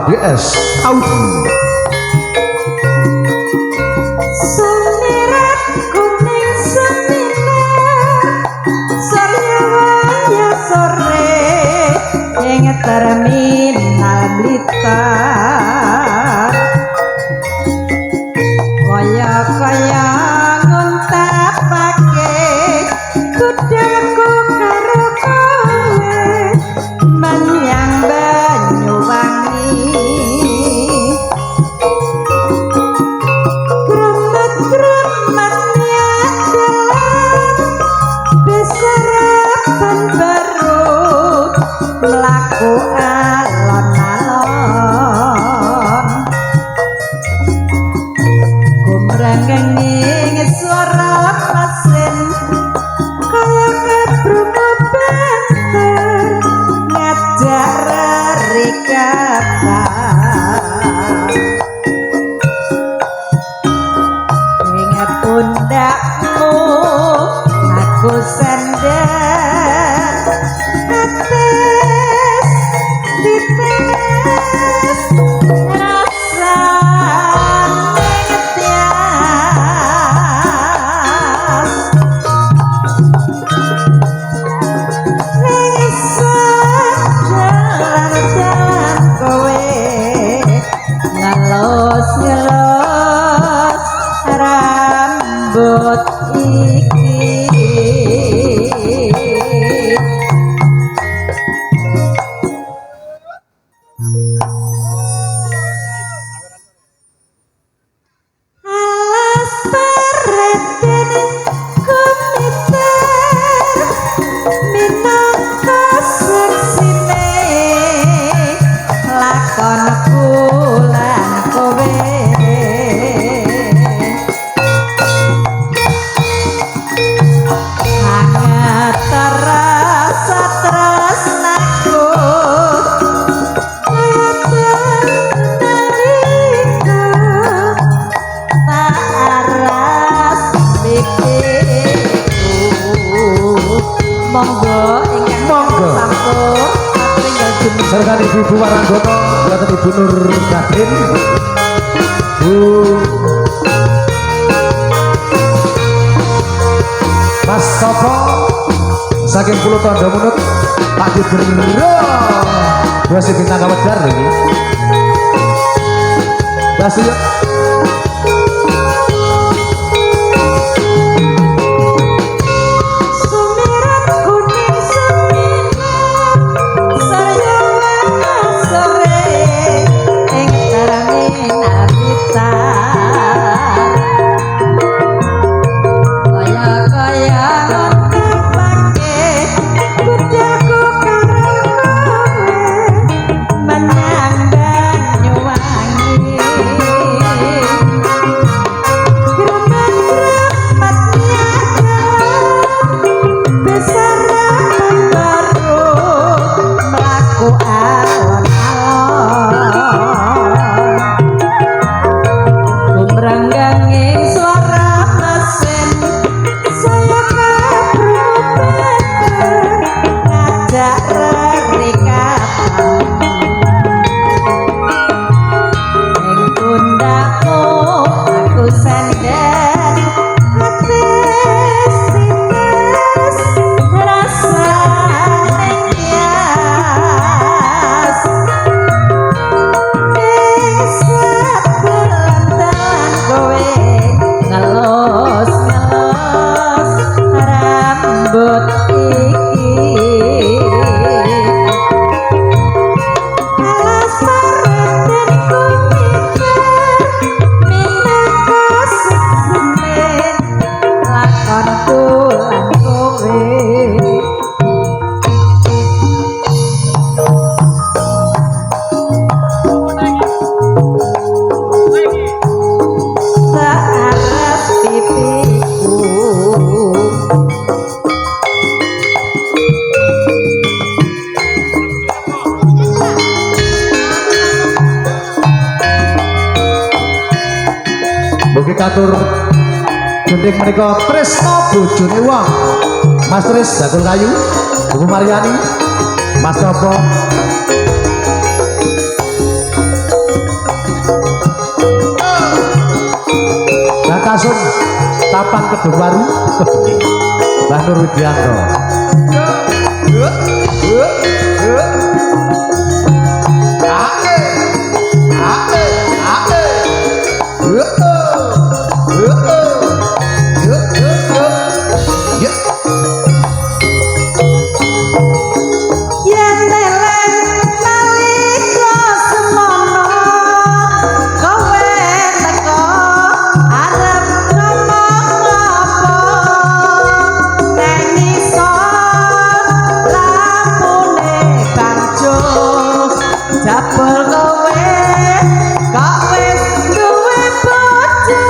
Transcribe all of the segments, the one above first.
DS Audio. Terminal Blitar kaya-kaya nguntapake kudaku karo kowe menyang Banyuwangi gremet-gremet nyadar besarapan berut melaku alon-alon gumrengeng suara lepasin kaya kebrungu banter ngajak rerikatan ingat pundakmu aku sandar atas dites rasa ngelos-ngelos rambut iki alas perhatian komiter minangka seksine lakonku lan kowe hangat terasa tresnaku nalika tak aras pikirku monggo ingkang sampur tinggal jeneng Serta Ibu Waranggono, Bapak Ibu Nur Gadin, Bu Mas Toko, saking Pulau Tondo Munut, Pak Dibero, dua si bintang kawedar ini. Basio. Katur gending menika tresno bojone wong Mas Tris Bakul Kayu Bu Mariani Mas Topo lagu baru Mbah Nur Widianto. yen eleng nalika semono kowe teko arep ngomong apa nang isor lampune kanjo jabul kowe kok wis duwe bojo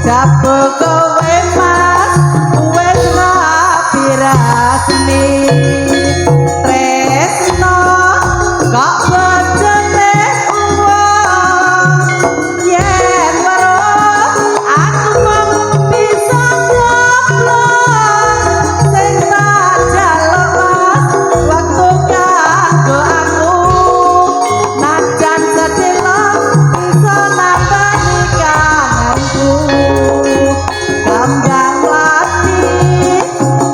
Jabul kowe mas wis rapi rasmi tresno kok bojone wong yen weruh aku mung bisa ngobrol sing tak jaluk mas waktu kanggo aku najan sedelo bisa nambani kangenku kambang lati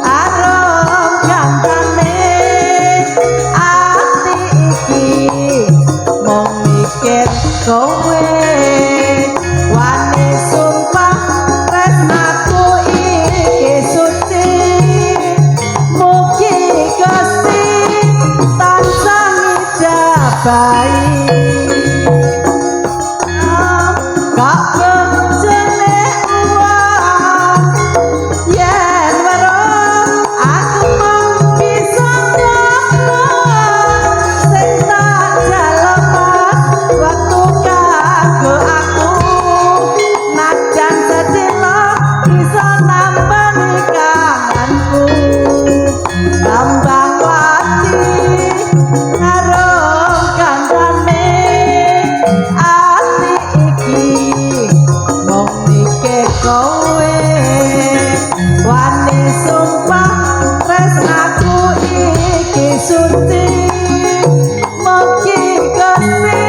arom gantane ati iki mung mikir kowe wani sumpah tresnaku iki suci mugi Gusti tansah ngijabahi kok bojone wong yen weruh aku mung bisa ngobrol sing tak jaluk mas waktu kanggo aku najan sedelo bisa nambani kangenku kambang lati arom gantane ati iki mung mikir kowe wani sumpah tresnaku iki suci mugi Gusti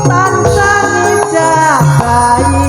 tansah ngijabahi